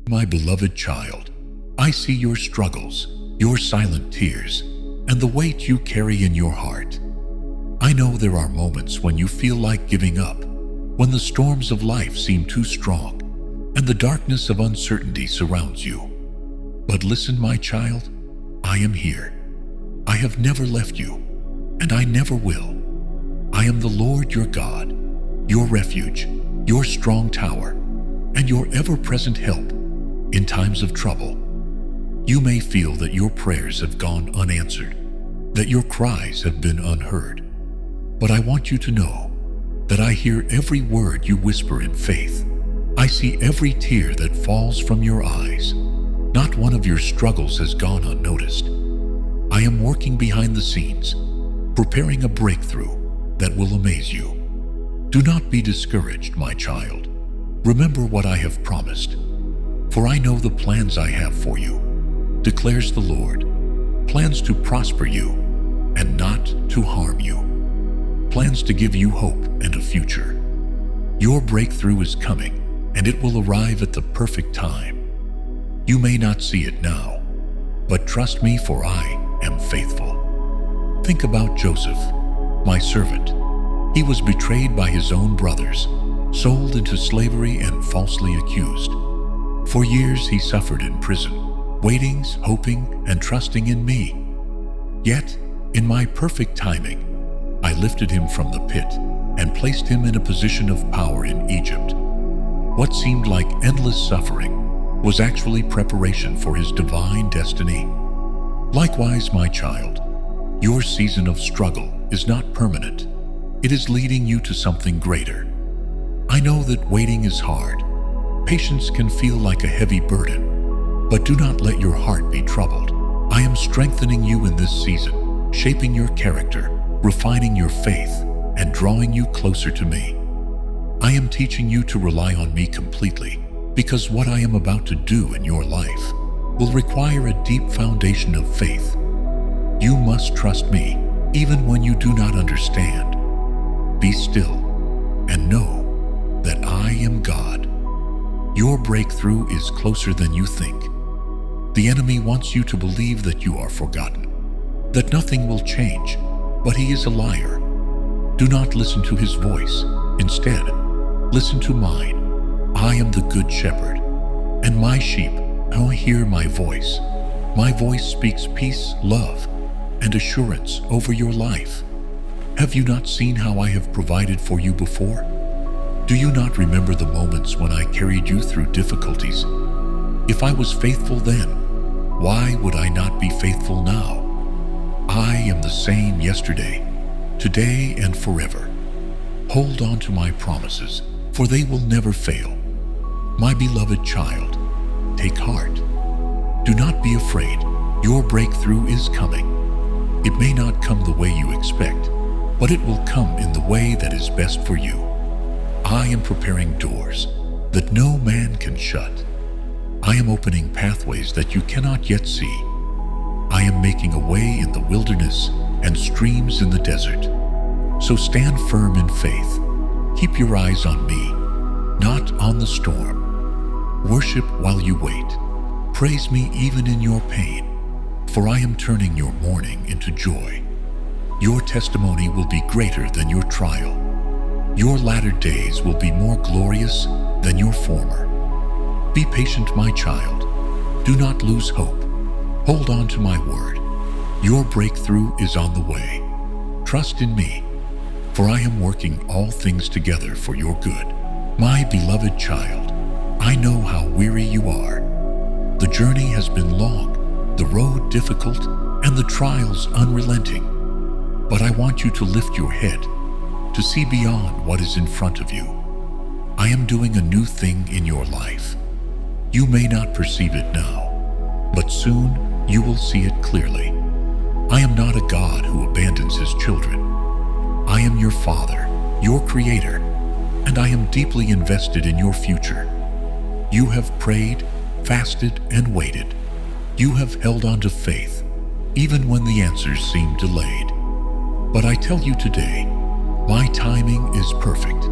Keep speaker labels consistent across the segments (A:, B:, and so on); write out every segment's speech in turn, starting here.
A: My beloved child, I see your struggles, your silent tears, and the weight you carry in your heart. I know there are moments when you feel like giving up, when the storms of life seem too strong, and the darkness of uncertainty surrounds you. But listen, my child, I am here. I have never left you, and I never will. I am the Lord your God, your refuge, your strong tower, and your ever-present help in times of trouble. You may feel that your prayers have gone unanswered, that your cries have been unheard. But I want you to know that I hear every word you whisper in faith. I see every tear that falls from your eyes. Not one of your struggles has gone unnoticed. I am working behind the scenes, preparing a breakthrough that will amaze you. Do not be discouraged, my child. Remember what I have promised. For I know the plans I have for you, declares the Lord, plans to prosper you and not to harm you, plans to give you hope and a future. Your breakthrough is coming, and it will arrive at the perfect time. You may not see it now, but trust me, for I am faithful. Think about Joseph, my servant. He was betrayed by his own brothers, sold into slavery and falsely accused. For years he suffered in prison, waiting, hoping, and trusting in me. Yet, in my perfect timing, I lifted him from the pit and placed him in a position of power in Egypt. What seemed like endless suffering was actually preparation for his divine destiny. Likewise, my child, your season of struggle is not permanent. It is leading you to something greater. I know that waiting is hard. Patience can feel like a heavy burden, but do not let your heart be troubled. I am strengthening you in this season, shaping your character, refining your faith, and drawing you closer to me. I am teaching you to rely on me completely, because what I am about to do in your life will require a deep foundation of faith. You must trust me, even when you do not understand. Be still and know that I am God. Your breakthrough is closer than you think. The enemy wants you to believe that you are forgotten, that nothing will change, but he is a liar. Do not listen to his voice. Instead, listen to mine. I am the good shepherd, and my sheep hear my voice. My voice speaks peace, love, and assurance over your life. Have you not seen how I have provided for you before? Do you not remember the moments when I carried you through difficulties? If I was faithful then, why would I not be faithful now? I am the same yesterday, today, and forever. Hold on to my promises, for they will never fail. My beloved child, take heart. Do not be afraid. Your breakthrough is coming. It may not come the way you expect, but it will come in the way that is best for you. I am preparing doors that no man can shut. I am opening pathways that you cannot yet see. I am making a way in the wilderness and streams in the desert. So stand firm in faith. Keep your eyes on me, not on the storm. Worship while you wait. Praise me even in your pain, for I am turning your mourning into joy. Your testimony will be greater than your trial. Your latter days will be more glorious than your former. Be patient, my child. Do not lose hope. Hold on to my word. Your breakthrough is on the way. Trust in me, for I am working all things together for your good. My beloved child, I know how weary you are. The journey has been long, the road difficult, and the trials unrelenting. But I want you to lift your head, to see beyond what is in front of you. I am doing a new thing in your life. You may not perceive it now, but soon you will see it clearly. I am not a God who abandons his children. I am your Father, your Creator, and I am deeply invested in your future. You have prayed, fasted, and waited. You have held on to faith, even when the answers seem delayed. But I tell you today, my timing is perfect.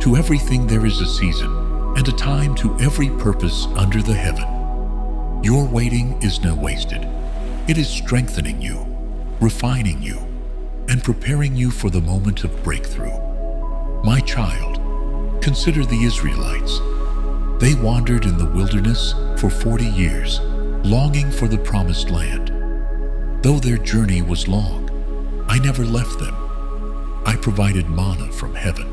A: To everything there is a season, and a time to every purpose under the heaven. Your waiting is not wasted. It is strengthening you, refining you, and preparing you for the moment of breakthrough. My child, consider the Israelites. They wandered in the wilderness for 40 years, longing for the promised land. Though their journey was long, I never left them. I provided manna from heaven,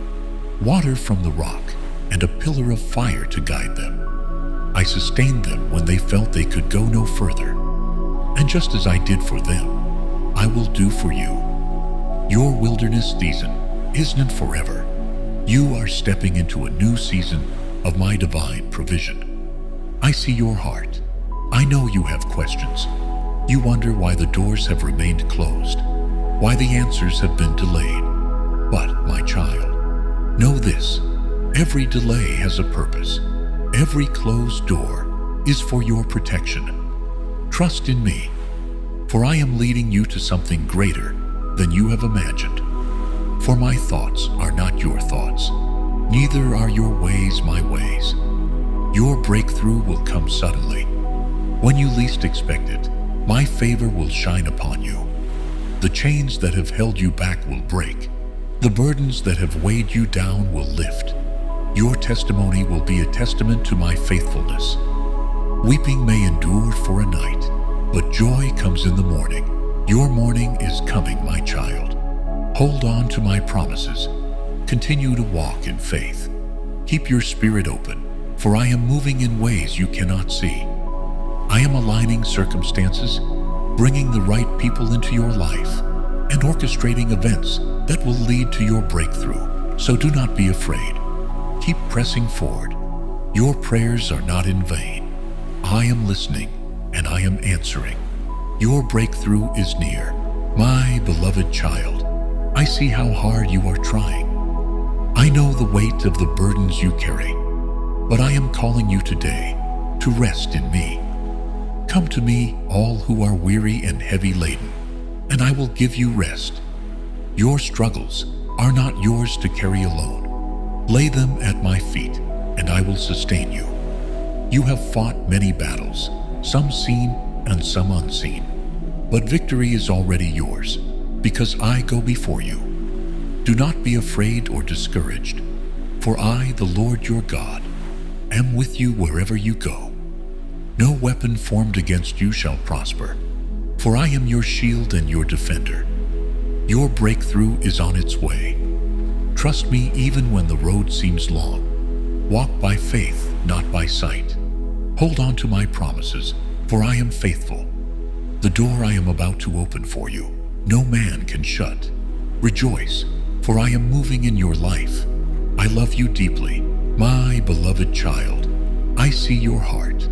A: water from the rock, and a pillar of fire to guide them. I sustained them when they felt they could go no further. And just as I did for them, I will do for you. Your wilderness season isn't forever. You are stepping into a new season of my divine provision. I see your heart. I know you have questions. You wonder why the doors have remained closed, why the answers have been delayed. But, my child, know this: every delay has a purpose. Every closed door is for your protection. Trust in me, for I am leading you to something greater than you have imagined. For my thoughts are not your thoughts, neither are your ways my ways. Your breakthrough will come suddenly. When you least expect it, my favor will shine upon you. The chains that have held you back will break. The burdens that have weighed you down will lift. Your testimony will be a testament to my faithfulness. Weeping may endure for a night, but joy comes in the morning. Your morning is coming, my child. Hold on to my promises. Continue to walk in faith. Keep your spirit open, for I am moving in ways you cannot see. I am aligning circumstances, bringing the right people into your life, and orchestrating events that will lead to your breakthrough. So do not be afraid. Keep pressing forward. Your prayers are not in vain. I am listening, and I am answering. Your breakthrough is near. My beloved child, I see how hard you are trying. I know the weight of the burdens you carry, but I am calling you today to rest in me. Come to me, all who are weary and heavy laden, and I will give you rest. Your struggles are not yours to carry alone. Lay them at my feet, and I will sustain you. You have fought many battles, some seen and some unseen, but victory is already yours, because I go before you. Do not be afraid or discouraged, for I, the Lord your God, am with you wherever you go. No weapon formed against you shall prosper, for I am your shield and your defender. Your breakthrough is on its way. Trust me even when the road seems long. Walk by faith, not by sight. Hold on to my promises, for I am faithful. The door I am about to open for you, no man can shut. Rejoice, for I am moving in your life. I love you deeply, my beloved child. I see your heart.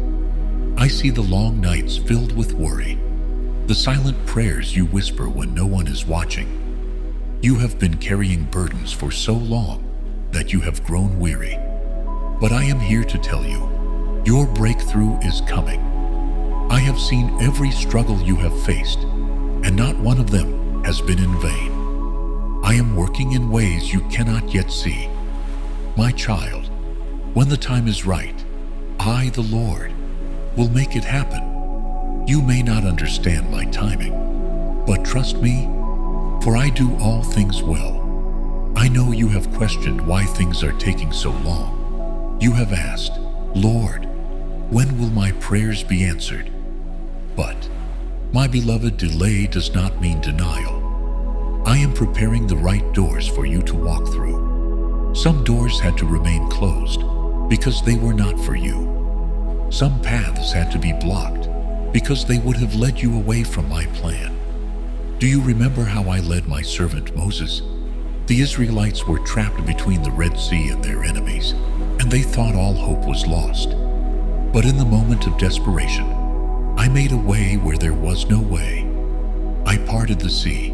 A: I see the long nights filled with worry, the silent prayers you whisper when no one is watching. You have been carrying burdens for so long that you have grown weary. But I am here to tell you, your breakthrough is coming. I have seen every struggle you have faced, and not one of them has been in vain. I am working in ways you cannot yet see. My child, when the time is right, I, the Lord, will make it happen. You may not understand my timing, but trust me, for I do all things well. I know you have questioned why things are taking so long. You have asked, Lord, when will my prayers be answered? But, my beloved, delay does not mean denial. I am preparing the right doors for you to walk through. Some doors had to remain closed because they were not for you. Some paths had to be blocked because they would have led you away from my plan. Do you remember how I led my servant Moses? The Israelites were trapped between the Red Sea and their enemies, and they thought all hope was lost. But in the moment of desperation, I made a way where there was no way. I parted the sea,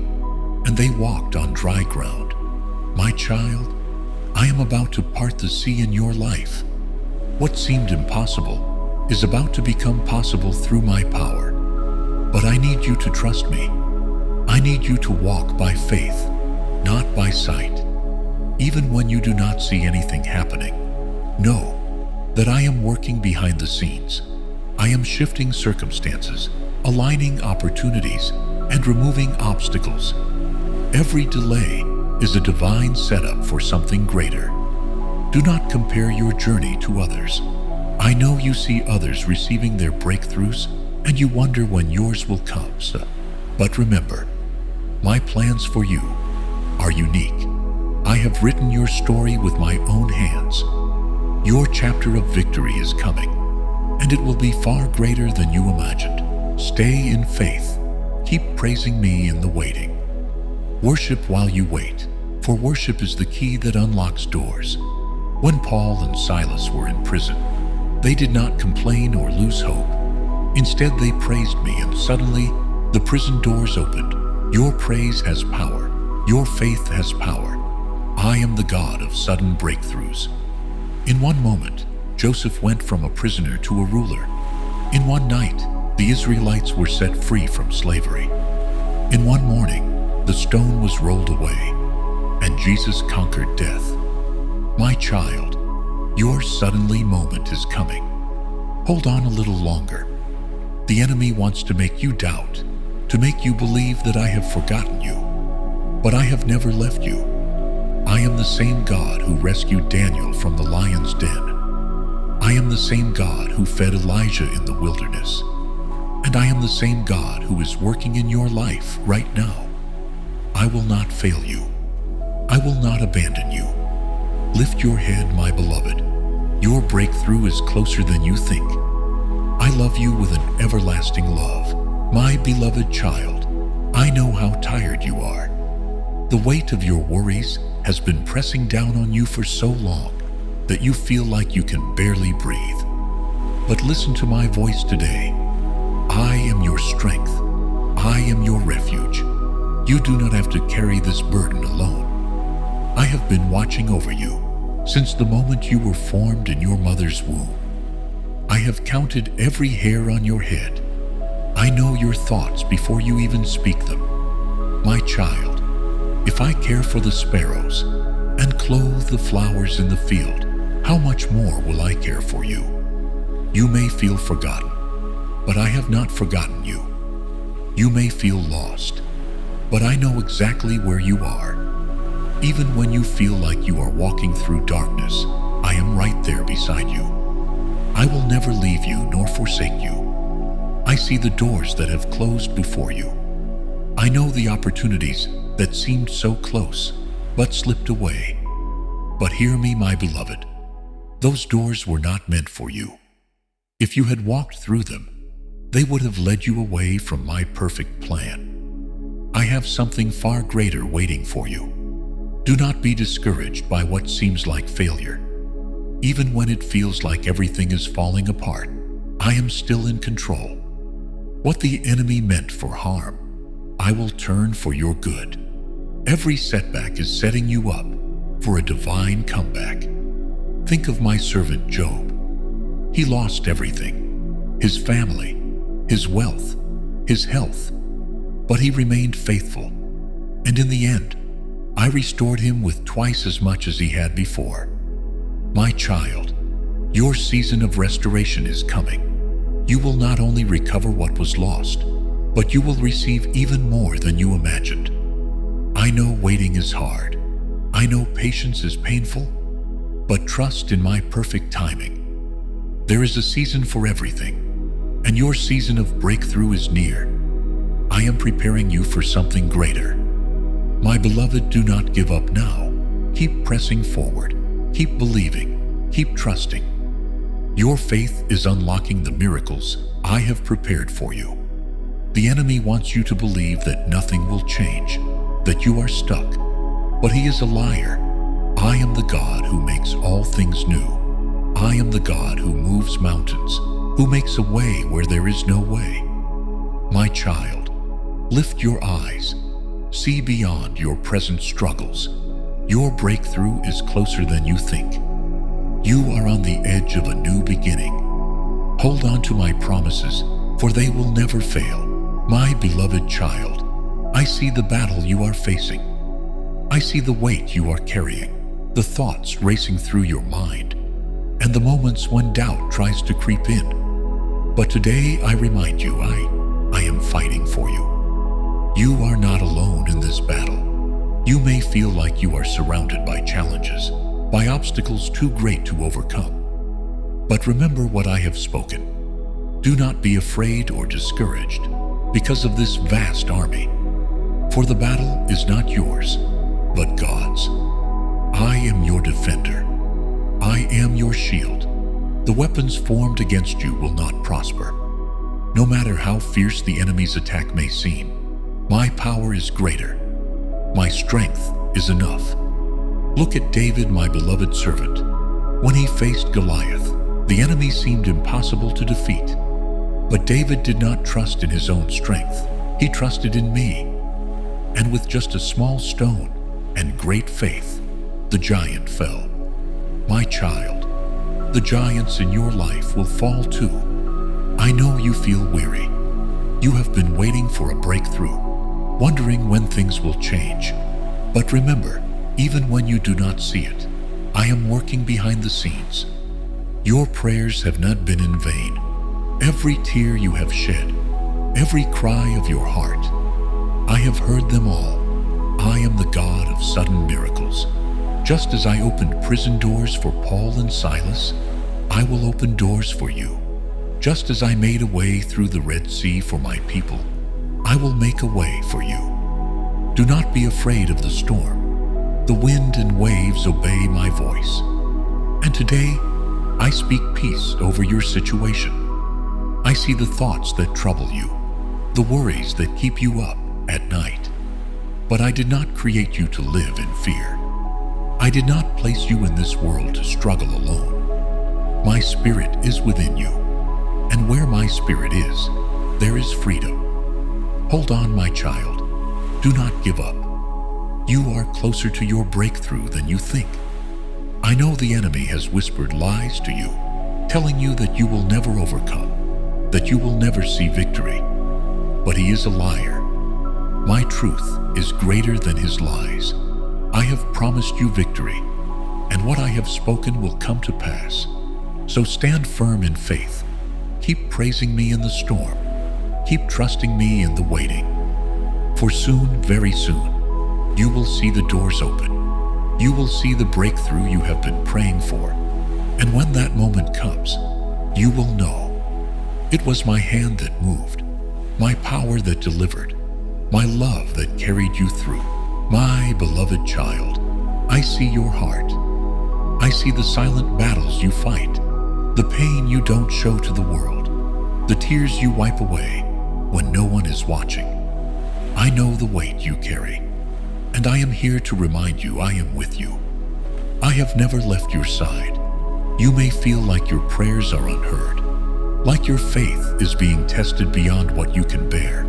A: and they walked on dry ground. My child, I am about to part the sea in your life. What seemed impossible is about to become possible through my power. But I need you to trust me. I need you to walk by faith, not by sight. Even when you do not see anything happening, know that I am working behind the scenes. I am shifting circumstances, aligning opportunities, and removing obstacles. Every delay is a divine setup for something greater. Do not compare your journey to others. I know you see others receiving their breakthroughs and you wonder when yours will come. But remember, my plans for you are unique. I have written your story with my own hands. Your chapter of victory is coming, and it will be far greater than you imagined. Stay in faith. Keep praising me in the waiting. Worship while you wait, for worship is the key that unlocks doors. When Paul and Silas were in prison, they did not complain or lose hope. Instead, they praised me, and suddenly the prison doors opened. Your praise has power. Your faith has power. I am the God of sudden breakthroughs. In one moment, Joseph went from a prisoner to a ruler. In one night, the Israelites were set free from slavery. In one morning, the stone was rolled away, and Jesus conquered death. My child, your suddenly moment is coming. Hold on a little longer. The enemy wants to make you doubt, to make you believe that I have forgotten you. But I have never left you. I am the same God who rescued Daniel from the lion's den. I am the same God who fed Elijah in the wilderness. And I am the same God who is working in your life right now. I will not fail you. I will not abandon you. Lift your head, my beloved. Your breakthrough is closer than you think. I love you with an everlasting love. My beloved child, I know how tired you are. The weight of your worries has been pressing down on you for so long that you feel like you can barely breathe. But listen to my voice today. I am your strength. I am your refuge. You do not have to carry this burden alone. I have been watching over you since the moment you were formed in your mother's womb. I have counted every hair on your head. I know your thoughts before you even speak them. My child, if I care for the sparrows and clothe the flowers in the field, how much more will I care for you? You may feel forgotten, but I have not forgotten you. You may feel lost, but I know exactly where you are. Even when you feel like you are walking through darkness, I am right there beside you. I will never leave you nor forsake you. I see the doors that have closed before you. I know the opportunities that seemed so close, but slipped away. But hear me, my beloved. Those doors were not meant for you. If you had walked through them, they would have led you away from my perfect plan. I have something far greater waiting for you. Do not be discouraged by what seems like failure. Even when it feels like everything is falling apart, I am still in control. What the enemy meant for harm, I will turn for your good. Every setback is setting you up for a divine comeback. Think of my servant Job. He lost everything, his family, his wealth, his health, but he remained faithful. And in the end, I restored him with twice as much as he had before. My child, your season of restoration is coming. You will not only recover what was lost, but you will receive even more than you imagined. I know waiting is hard. I know patience is painful, but trust in my perfect timing. There is a season for everything, and your season of breakthrough is near. I am preparing you for something greater. My beloved, do not give up now. Keep pressing forward. Keep believing. Keep trusting. Your faith is unlocking the miracles I have prepared for you. The enemy wants you to believe that nothing will change, that you are stuck. But he is a liar. I am the God who makes all things new. I am the God who moves mountains, who makes a way where there is no way. My child, lift your eyes. See beyond your present struggles. Your breakthrough is closer than you think. You are on the edge of a new beginning. Hold on to my promises, for they will never fail. My beloved child, I see the battle you are facing. I see the weight you are carrying, the thoughts racing through your mind. and the moments when doubt tries to creep in. But today I remind you, I am fighting for you. You are not alone in this battle. You may feel like you are surrounded by challenges, by obstacles too great to overcome. But remember what I have spoken. Do not be afraid or discouraged because of this vast army. For the battle is not yours, but God's. I am your defender. I am your shield. The weapons formed against you will not prosper. No matter how fierce the enemy's attack may seem, my power is greater. My strength is enough. Look at David, my beloved servant. When he faced Goliath, the enemy seemed impossible to defeat. But David did not trust in his own strength. He trusted in me. And with just a small stone and great faith, the giant fell. My child, the giants in your life will fall too. I know you feel weary. You have been waiting for a breakthrough, wondering when things will change. But remember, even when you do not see it, I am working behind the scenes. Your prayers have not been in vain. Every tear you have shed, every cry of your heart, I have heard them all. I am the God of sudden miracles. Just as I opened prison doors for Paul and Silas, I will open doors for you. Just as I made a way through the Red Sea for my people, I will make a way for you. Do not be afraid of the storm. The wind and waves obey my voice. And today, I speak peace over your situation. I see the thoughts that trouble you, the worries that keep you up at night. But I did not create you to live in fear. I did not place you in this world to struggle alone. My spirit is within you, and where my spirit is, there is freedom. Hold on, my child. Do not give up. You are closer to your breakthrough than you think. I know the enemy has whispered lies to you, telling you that you will never overcome, that you will never see victory. But he is a liar. My truth is greater than his lies. I have promised you victory, and what I have spoken will come to pass. So stand firm in faith. Keep praising me in the storm. Keep trusting me in the waiting. For soon, very soon, you will see the doors open. You will see the breakthrough you have been praying for. And when that moment comes, you will know. It was my hand that moved, my power that delivered, my love that carried you through. My beloved child, I see your heart. I see the silent battles you fight, the pain you don't show to the world, the tears you wipe away when no one is watching. I know the weight you carry, and I am here to remind you I am with you. I have never left your side. You may feel like your prayers are unheard, like your faith is being tested beyond what you can bear.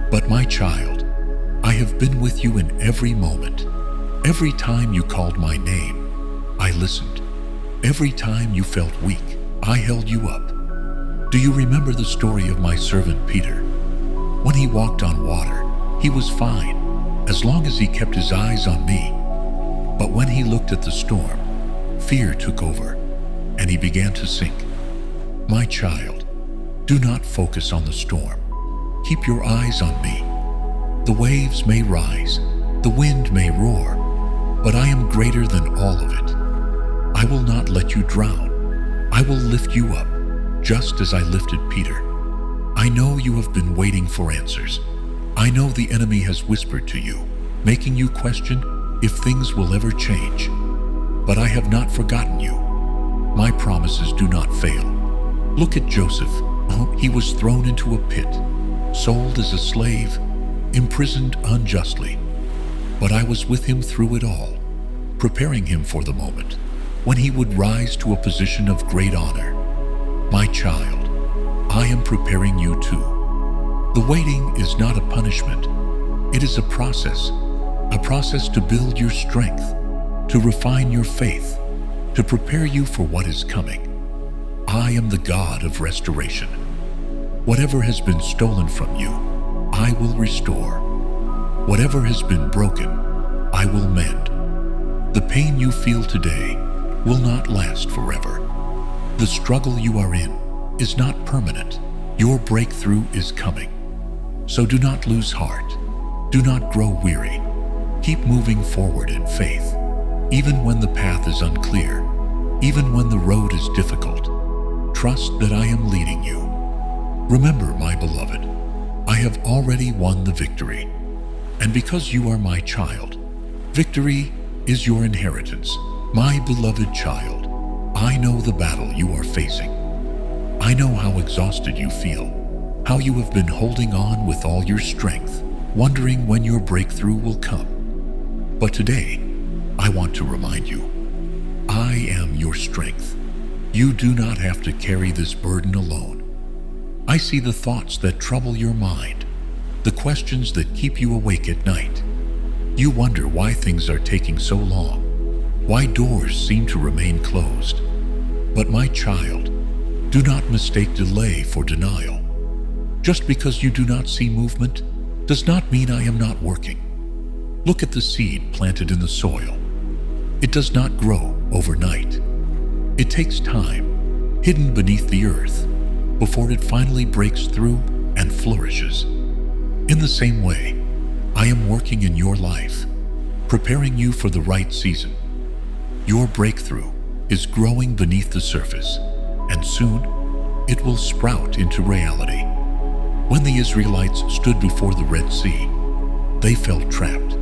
A: But my child, I have been with you in every moment. Every time you called my name, I listened. Every time you felt weak, I held you up. Do you remember the story of my servant Peter? When he walked on water, he was fine, as long as he kept his eyes on me. But when he looked at the storm, fear took over, and he began to sink. My child, do not focus on the storm. Keep your eyes on me. The waves may rise, the wind may roar, but I am greater than all of it. I will not let you drown. I will lift you up, just as I lifted Peter. I know you have been waiting for answers. I know the enemy has whispered to you, making you question if things will ever change. But I have not forgotten you. My promises do not fail. Look at Joseph. He was thrown into a pit, sold as a slave, imprisoned unjustly. But I was with him through it all, preparing him for the moment when he would rise to a position of great honor. My child, I am preparing you too. The waiting is not a punishment. It is a process to build your strength, to refine your faith, to prepare you for what is coming. I am the God of restoration. Whatever has been stolen from you, I will restore. Whatever has been broken, I will mend. The pain you feel today will not last forever. The struggle you are in is not permanent. Your breakthrough is coming. So do not lose heart. Do not grow weary. Keep moving forward in faith, even when the path is unclear, even when the road is difficult. Trust that I am leading you. Remember, my beloved, I have already won the victory. And because you are my child, victory is your inheritance. My beloved child, I know the battle you are facing. I know how exhausted you feel, how you have been holding on with all your strength, wondering when your breakthrough will come. But today, I want to remind you, I am your strength. You do not have to carry this burden alone. I see the thoughts that trouble your mind, the questions that keep you awake at night. You wonder why things are taking so long, why doors seem to remain closed. But my child, do not mistake delay for denial. Just because you do not see movement does not mean I am not working. Look at the seed planted in the soil. It does not grow overnight. It takes time, hidden beneath the earth, before it finally breaks through and flourishes. In the same way, I am working in your life, preparing you for the right season. Your breakthrough is growing beneath the surface, and soon it will sprout into reality. When the Israelites stood before the Red Sea, they felt trapped.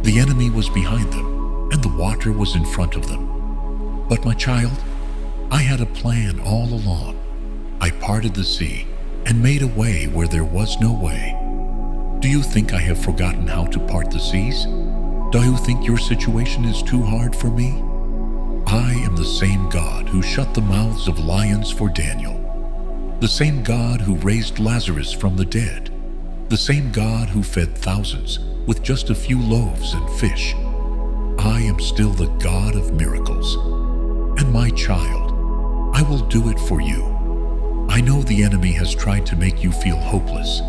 A: The enemy was behind them, and the water was in front of them. But my child, I had a plan all along. I parted the sea and made a way where there was no way. Do you think I have forgotten how to part the seas? Do you think your situation is too hard for me? I am the same God who shut the mouths of lions for Daniel, the same God who raised Lazarus from the dead, the same God who fed thousands with just a few loaves and fish. I am still the God of miracles. And my child, I will do it for you. I know the enemy has tried to make you feel hopeless.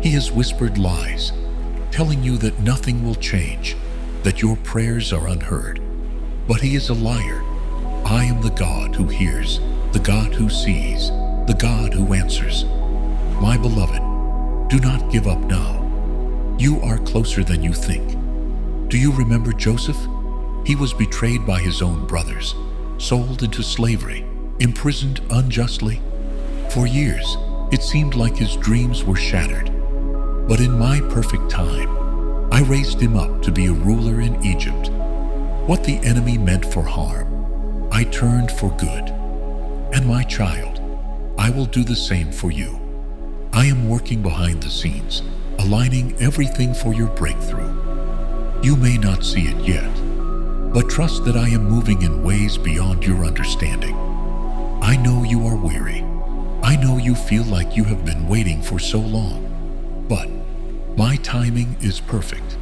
A: He has whispered lies, telling you that nothing will change, that your prayers are unheard. But he is a liar. I am the God who hears, the God who sees, the God who answers. My beloved, do not give up now. You are closer than you think. Do you remember Joseph? He was betrayed by his own brothers, sold into slavery, imprisoned unjustly. For years, it seemed like his dreams were shattered. But in my perfect time, I raised him up to be a ruler in Egypt. What the enemy meant for harm, I turned for good. And my child, I will do the same for you. I am working behind the scenes, aligning everything for your breakthrough. You may not see it yet, but trust that I am moving in ways beyond your understanding. I know you are weary. I know you feel like you have been waiting for so long. But my timing is perfect.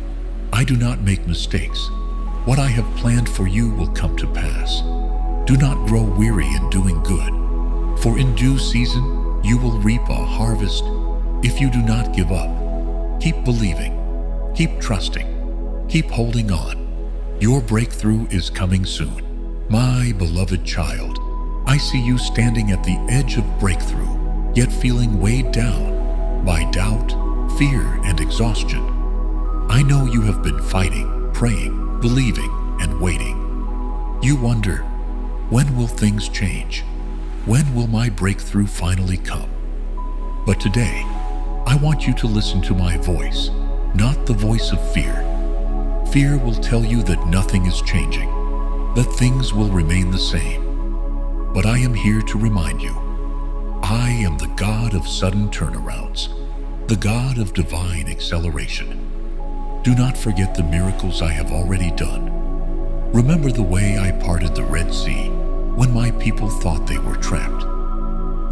A: I do not make mistakes. What I have planned for you will come to pass. Do not grow weary in doing good, for in due season you will reap a harvest if you do not give up. Keep believing, keep trusting, keep holding on. Your breakthrough is coming soon. My beloved child, I see you standing at the edge of breakthrough, yet feeling weighed down by doubt, fear, and exhaustion. I know you have been fighting, praying, believing, and waiting. You wonder, when will things change? When will my breakthrough finally come? But today, I want you to listen to my voice, not the voice of fear. Fear will tell you that nothing is changing, that things will remain the same. But I am here to remind you, I am the God of sudden turnarounds, the God of divine acceleration. Do not forget the miracles I have already done. Remember the way I parted the Red Sea when my people thought they were trapped.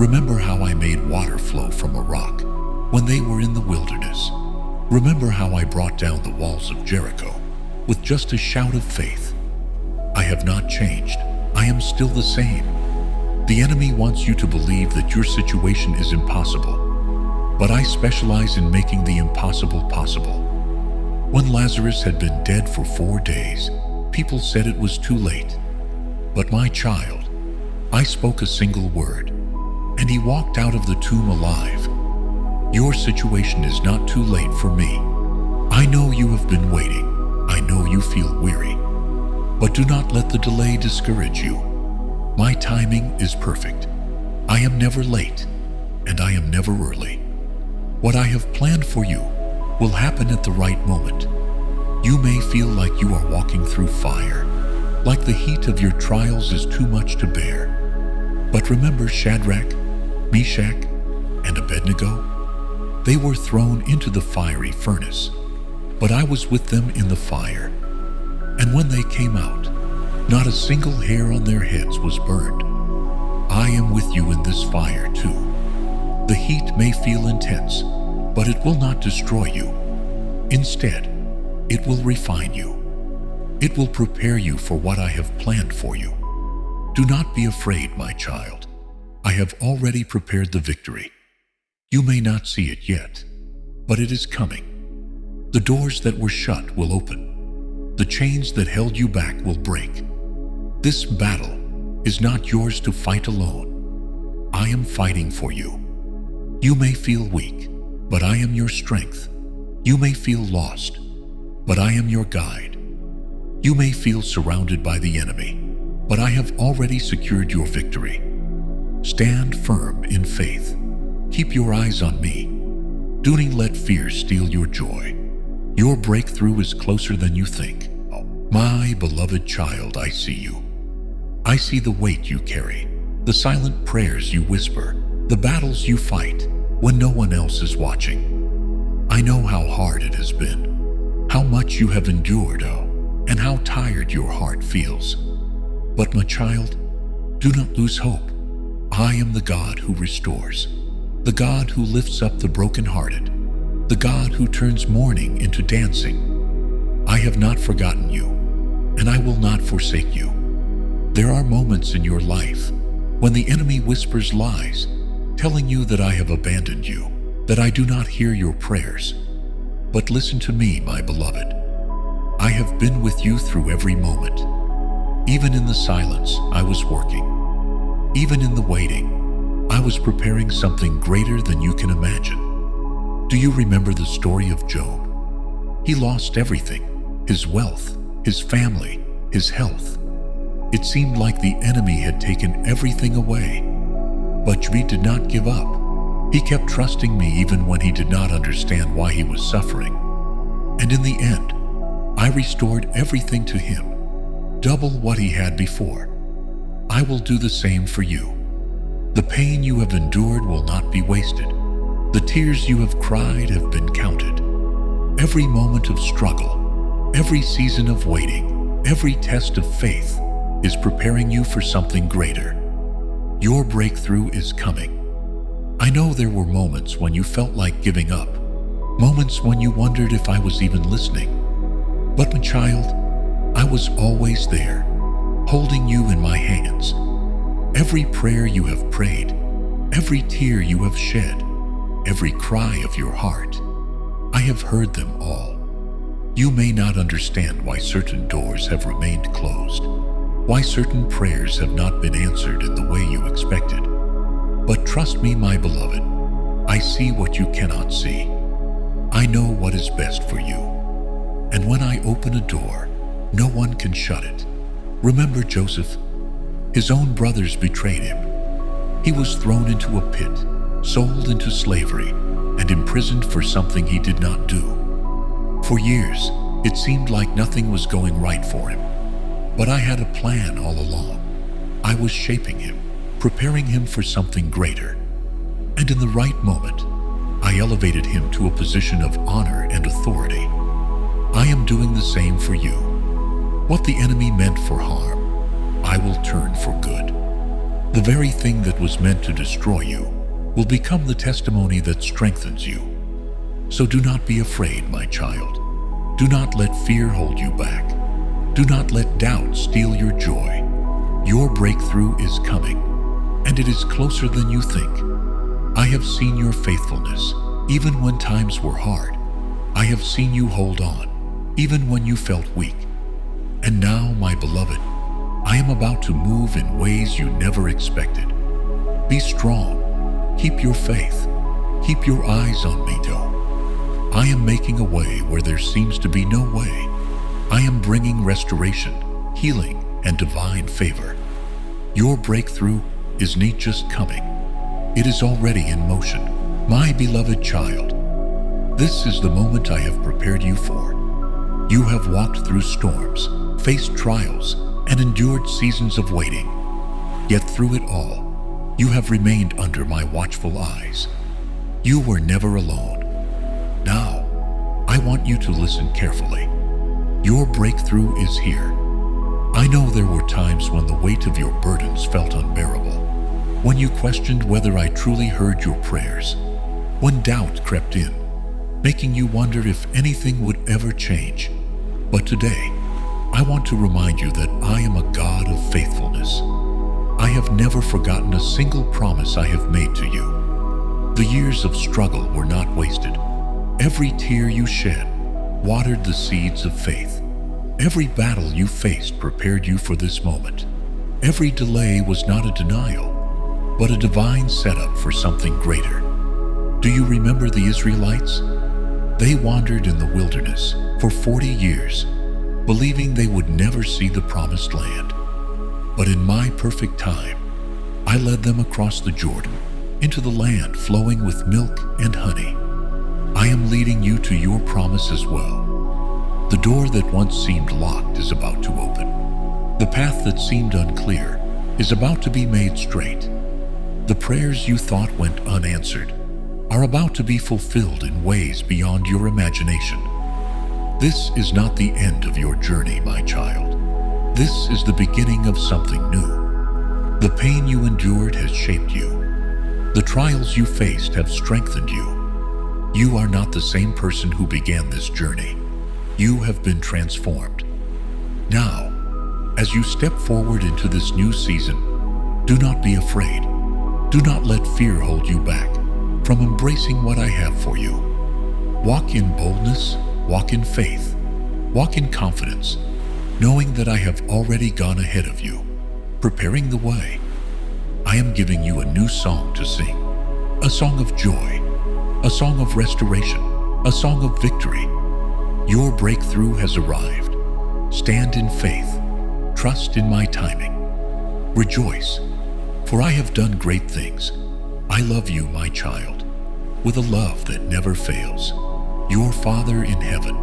A: Remember how I made water flow from a rock when they were in the wilderness. Remember how I brought down the walls of Jericho with just a shout of faith. I have not changed. I am still the same. The enemy wants you to believe that your situation is impossible, but I specialize in making the impossible possible. When Lazarus had been dead for 4 days, people said it was too late. But my child, I spoke a single word, and he walked out of the tomb alive. Your situation is not too late for me. I know you have been waiting. I know you feel weary. But do not let the delay discourage you. My timing is perfect. I am never late, and I am never early. What I have planned for you will happen at the right moment. You may feel like you are walking through fire, like the heat of your trials is too much to bear. But remember Shadrach, Meshach, and Abednego? They were thrown into the fiery furnace, but I was with them in the fire. And when they came out, not a single hair on their heads was burned. I am with you in this fire too. The heat may feel intense, but it will not destroy you. Instead, it will refine you. It will prepare you for what I have planned for you. Do not be afraid, my child. I have already prepared the victory. You may not see it yet, but it is coming. The doors that were shut will open. The chains that held you back will break. This battle is not yours to fight alone. I am fighting for you. You may feel weak, but I am your strength. You may feel lost, but I am your guide. You may feel surrounded by the enemy, but I have already secured your victory. Stand firm in faith. Keep your eyes on me. Do not let fear steal your joy. Your breakthrough is closer than you think. My beloved child, I see you. I see the weight you carry, the silent prayers you whisper, the battles you fight when no one else is watching. I know how hard it has been, how much you have endured, and how tired your heart feels. But my child, do not lose hope. I am the God who restores, the God who lifts up the brokenhearted, the God who turns mourning into dancing. I have not forgotten you, and I will not forsake you. There are moments in your life when the enemy whispers lies, telling you that I have abandoned you, that I do not hear your prayers. But listen to me, my beloved. I have been with you through every moment. Even in the silence, I was working. Even in the waiting, I was preparing something greater than you can imagine. Do you remember the story of Job? He lost everything, his wealth, his family, his health. It seemed like the enemy had taken everything away. But Job did not give up. He kept trusting me even when he did not understand why he was suffering. And in the end, I restored everything to him, double what he had before. I will do the same for you. The pain you have endured will not be wasted. The tears you have cried have been counted. Every moment of struggle, every season of waiting, every test of faith is preparing you for something greater. Your breakthrough is coming. I know there were moments when you felt like giving up, moments when you wondered if I was even listening. But my child, I was always there, holding you in my hands. Every prayer you have prayed, every tear you have shed, every cry of your heart, I have heard them all. You may not understand why certain doors have remained closed, why certain prayers have not been answered in the way you expected. But trust me, my beloved, I see what you cannot see. I know what is best for you. And when I open a door, no one can shut it. Remember Joseph? His own brothers betrayed him. He was thrown into a pit, sold into slavery, and imprisoned for something he did not do. For years, it seemed like nothing was going right for him. But I had a plan all along. I was shaping him, preparing him for something greater. And in the right moment, I elevated him to a position of honor and authority. I am doing the same for you. What the enemy meant for harm, I will turn for good. The very thing that was meant to destroy you will become the testimony that strengthens you. So do not be afraid, my child. Do not let fear hold you back. Do not let doubt steal your joy. Your breakthrough is coming, and it is closer than you think. I have seen your faithfulness, even when times were hard. I have seen you hold on, even when you felt weak. And now, my beloved, I am about to move in ways you never expected. Be strong. Keep your faith. Keep your eyes on me, though. I am making a way where there seems to be no way. I am bringing restoration, healing, and divine favor. Your breakthrough is not just coming. It is already in motion, my beloved child. This is the moment I have prepared you for. You have walked through storms, faced trials, and endured seasons of waiting. Yet through it all, you have remained under my watchful eyes. You were never alone. Now, I want you to listen carefully. Your breakthrough is here. I know there were times when the weight of your burdens felt unbearable, when you questioned whether I truly heard your prayers, when doubt crept in, making you wonder if anything would ever change. But today, I want to remind you that I am a God of faithfulness. I have never forgotten a single promise I have made to you. The years of struggle were not wasted. Every tear you shed watered the seeds of faith. Every battle you faced prepared you for this moment. Every delay was not a denial, but a divine setup for something greater. Do you remember the Israelites? They wandered in the wilderness for 40 years, believing they would never see the promised land. But in my perfect time, I led them across the Jordan into the land flowing with milk and honey. I am leading you to your promise as well. The door that once seemed locked is about to open. The path that seemed unclear is about to be made straight. The prayers you thought went unanswered are about to be fulfilled in ways beyond your imagination. This is not the end of your journey, my child. This is the beginning of something new. The pain you endured has shaped you. The trials you faced have strengthened you. You are not the same person who began this journey. You have been transformed. Now, as you step forward into this new season, do not be afraid. Do not let fear hold you back from embracing what I have for you. Walk in boldness, walk in faith, walk in confidence, knowing that I have already gone ahead of you, preparing the way. I am giving you a new song to sing, a song of joy, a song of restoration, a song of victory. Your breakthrough has arrived. Stand in faith. Trust in my timing. Rejoice, for I have done great things. I love you, my child, with a love that never fails. Your Father in heaven